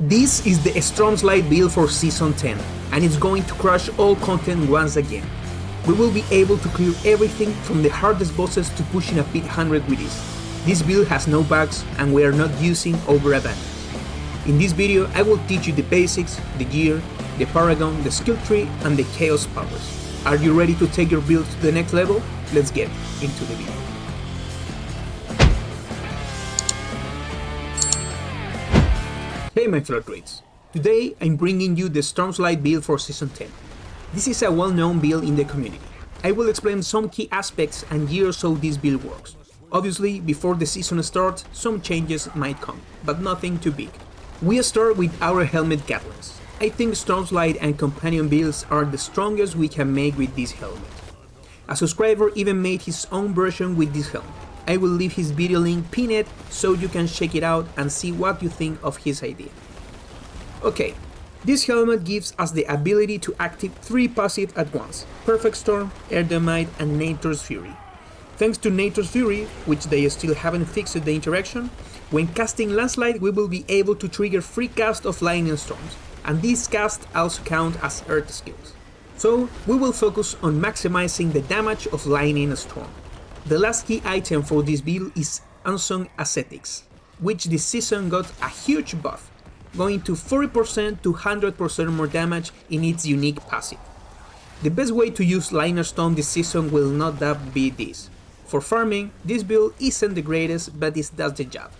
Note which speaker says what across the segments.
Speaker 1: This is the Stormslide build for Season 10, and it's going to crush all content once again. We will be able to clear everything from the hardest bosses to pushing a pit 100 with ease. This build has no bugs and we are not using over abundance. In this video I will teach you the basics, the gear, the paragon, the skill tree and the chaos powers. Are you ready to take your build to the next level? Let's get into the video. Hey my fellow druids, today I'm bringing you the Stormslide build for Season 10. This is a well-known build in the community. I will explain some key aspects and years how this build works. Obviously, before the season starts, some changes might come, but nothing too big. We start with our helmet gatlings. I think Stormslide and companion builds are the strongest we can make with this helmet. A subscriber even made his own version with this helmet. I will leave his video link pinned so you can check it out and see what you think of his idea. Okay, this helmet gives us the ability to activate 3 passives at once: Perfect Storm, Air Dynamite and Nature's Fury. Thanks to Nature's Fury, which they still haven't fixed the interaction, when casting Landslide we will be able to trigger free cast of Lightning Storms, and these casts also count as Earth skills. So we will focus on maximizing the damage of Lightning Storm. The last key item for this build is Unsung Ascetics, which this season got a huge buff, going to 40% to 100% more damage in its unique passive. The best way to use Lightning Storm this season will not be this. For farming, this build isn't the greatest, but it does the job.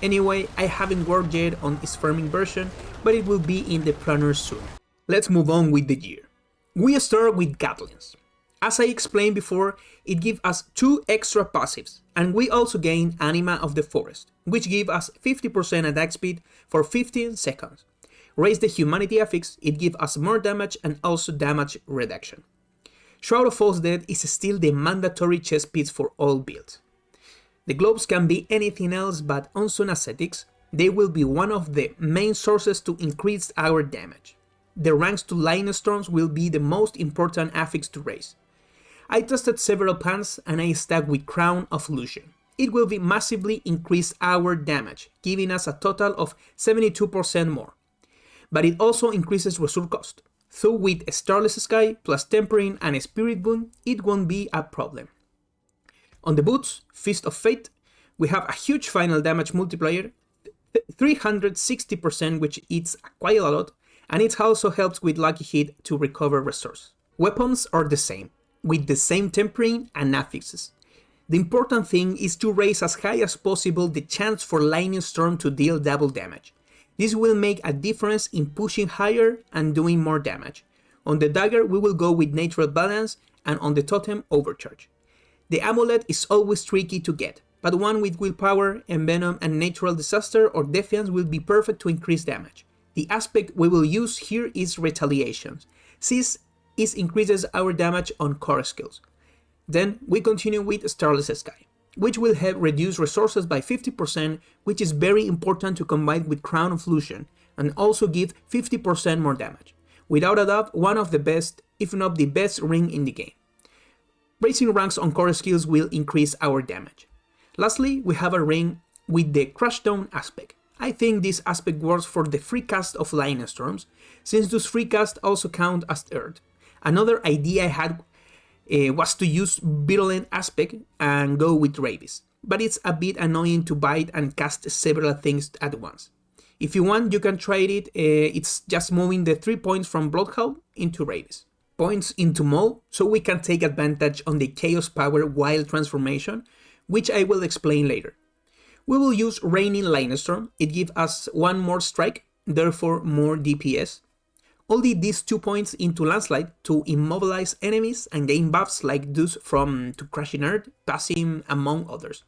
Speaker 1: Anyway, I haven't worked yet on its farming version, but it will be in the planner soon. Let's move on with the gear. We start with Gatlings. As I explained before, it gives us 2 extra passives, and we also gain Anima of the Forest, which gives us 50% attack speed for 15 seconds. Raise the Humanity affix, it gives us more damage and also damage reduction. Shroud of False Death is still the mandatory chest piece for all builds. The globes can be anything else but Unsung Ascetics. They will be one of the main sources to increase our damage. The ranks to Lightning Storms will be the most important affix to raise. I tested several plans and I stuck with Crown of Illusion. It will be massively increase our damage, giving us a total of 72% more. But it also increases resource cost, so with Starless Sky plus Tempering and Spirit Boon, it won't be a problem. On the boots, Fist of Fate, we have a huge final damage multiplier, 360%, which is quite a lot, and it also helps with Lucky Hit to recover resource. Weapons are the same, with the same tempering and affixes. The important thing is to raise as high as possible the chance for Lightning Storm to deal double damage. This will make a difference in pushing higher and doing more damage. On the dagger we will go with Natural Balance, and on the totem Overcharge. The amulet is always tricky to get, but one with Willpower, Envenom and Natural Disaster or Defiance will be perfect to increase damage. The aspect we will use here is Retaliation, since it increases our damage on core skills. Then we continue with Starless Sky, which will help reduce resources by 50%, which is very important to combine with Crown of Illusion, and also give 50% more damage. Without a doubt, one of the best, if not the best ring in the game. Raising ranks on core skills will increase our damage. Lastly, we have a ring with the Crashdown aspect. I think this aspect works for the free cast of Lightning Storms, since those free casts also count as Earth. Another idea I had was to use Virulent aspect and go with Rabies, but it's a bit annoying to bite and cast several things at once. If you want, you can try it, it's just moving the 3 points from Bloodhound into Rabies. Points into Maul, so we can take advantage on the Chaos Power Wild Transformation, which I will explain later. We will use Raining Lightning Storm, it gives us 1 more strike, therefore more DPS. Only these 2 points into Landslide to immobilize enemies and gain buffs like those from To Crashing Earth, Passing among others.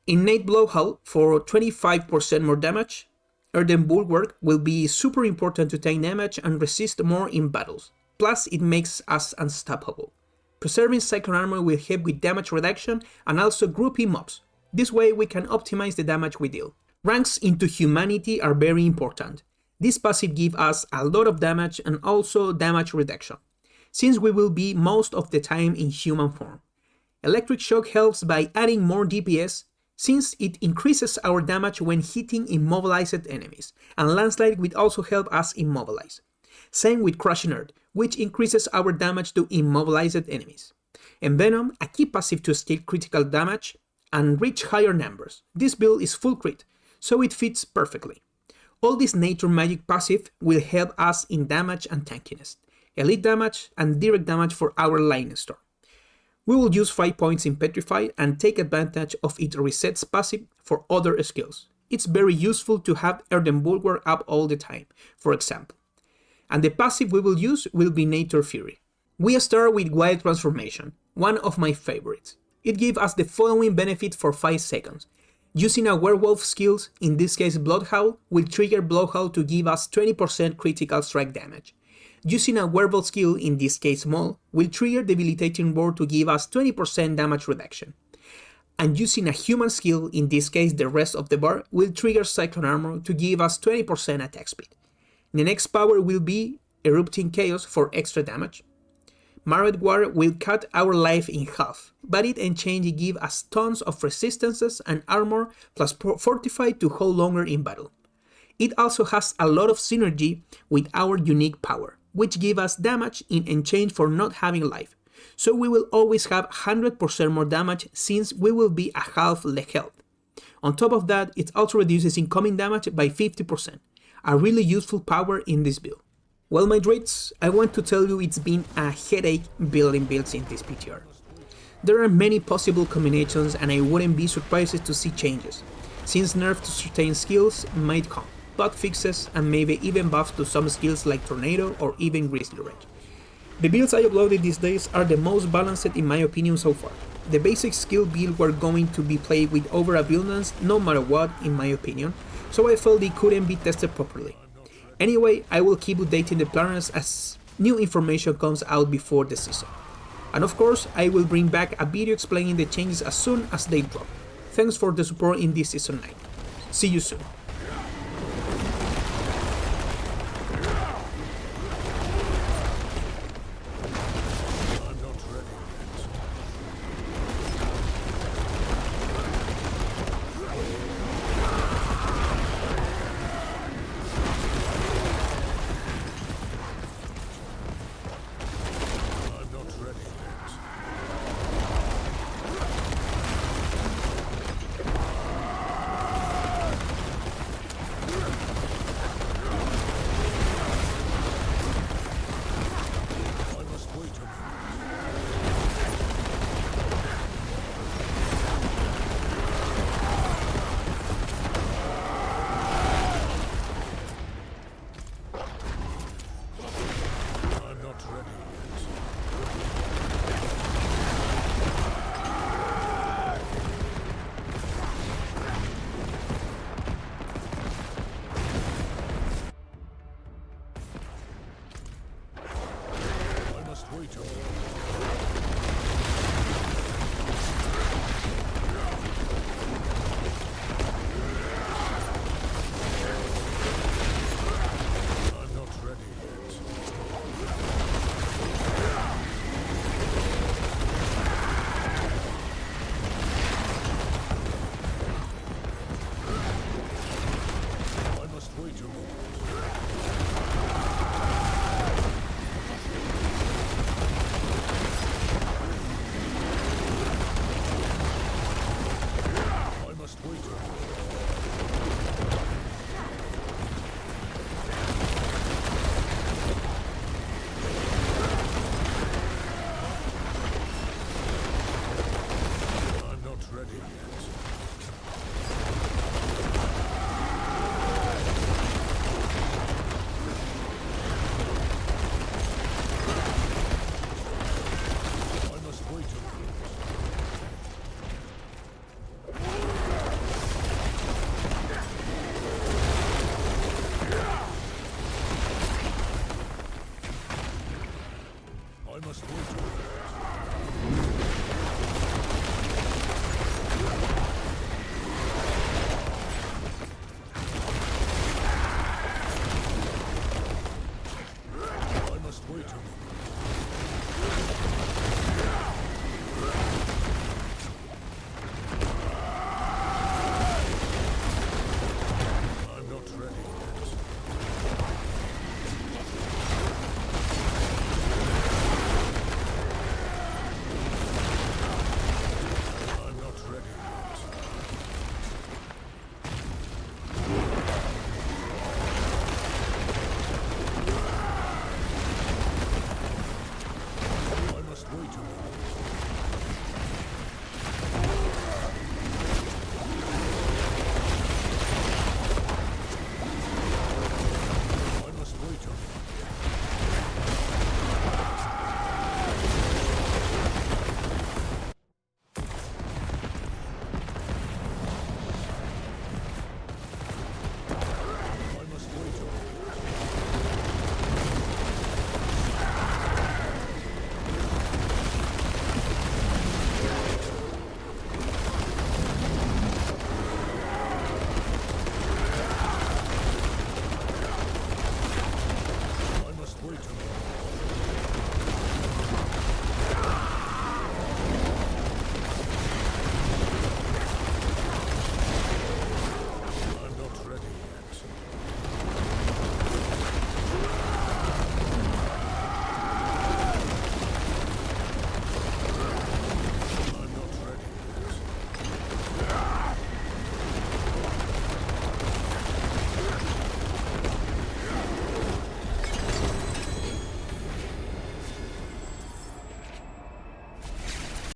Speaker 1: Innate Blowhole for 25% more damage. Earthen Bulwark will be super important to take damage and resist more in battles. Plus it makes us unstoppable. Preserving Second Armor will help with damage reduction and also grouping mobs. This way we can optimize the damage we deal. Ranks into Humanity are very important. This passive gives us a lot of damage and also damage reduction, since we will be most of the time in human form. Electric Shock helps by adding more DPS, since it increases our damage when hitting immobilized enemies, and Landslide will also help us immobilize. Same with Crushing Earth, which increases our damage to immobilized enemies. Envenom, a key passive to scale critical damage and reach higher numbers. This build is full crit, so it fits perfectly. All this nature magic passive will help us in damage and tankiness, elite damage and direct damage for our Lightning Storm. We will use 5 points in Petrify and take advantage of its resets passive for other skills. It's very useful to have Earthen Bulwark up all the time, for example. And the passive we will use will be Nature Fury. We start with Wild Transformation, one of my favorites. It gives us the following benefit for 5 seconds. Using a werewolf skills, in this case Bloodhowl, will trigger Bloodhowl to give us 20% critical strike damage. Using a werewolf skill, in this case Maul, will trigger Debilitating Ward to give us 20% damage reduction. And using a human skill, in this case the rest of the bar, will trigger Cyclone Armor to give us 20% attack speed. The next power will be Erupting Chaos for extra damage. Marred War will cut our life in half, but it in change gives us tons of resistances and armor plus Fortify to hold longer in battle. It also has a lot of synergy with our unique power, which gives us damage in exchange for not having life, so we will always have 100% more damage since we will be a half health. On top of that, it also reduces incoming damage by 50%, a really useful power in this build. Well, my druids, I want to tell you it's been a headache building builds in this PTR. There are many possible combinations and I wouldn't be surprised to see changes, since nerfs to certain skills might come, bug fixes and maybe even buffs to some skills like Tornado or even Grizzly Rage. The builds I uploaded these days are the most balanced in my opinion so far. The basic skill build were going to be played with overabundance no matter what in my opinion, so I felt they couldn't be tested properly. Anyway, I will keep updating the planners as new information comes out before the season. And of course, I will bring back a video explaining the changes as soon as they drop. Thanks for the support in this season 9. See you soon.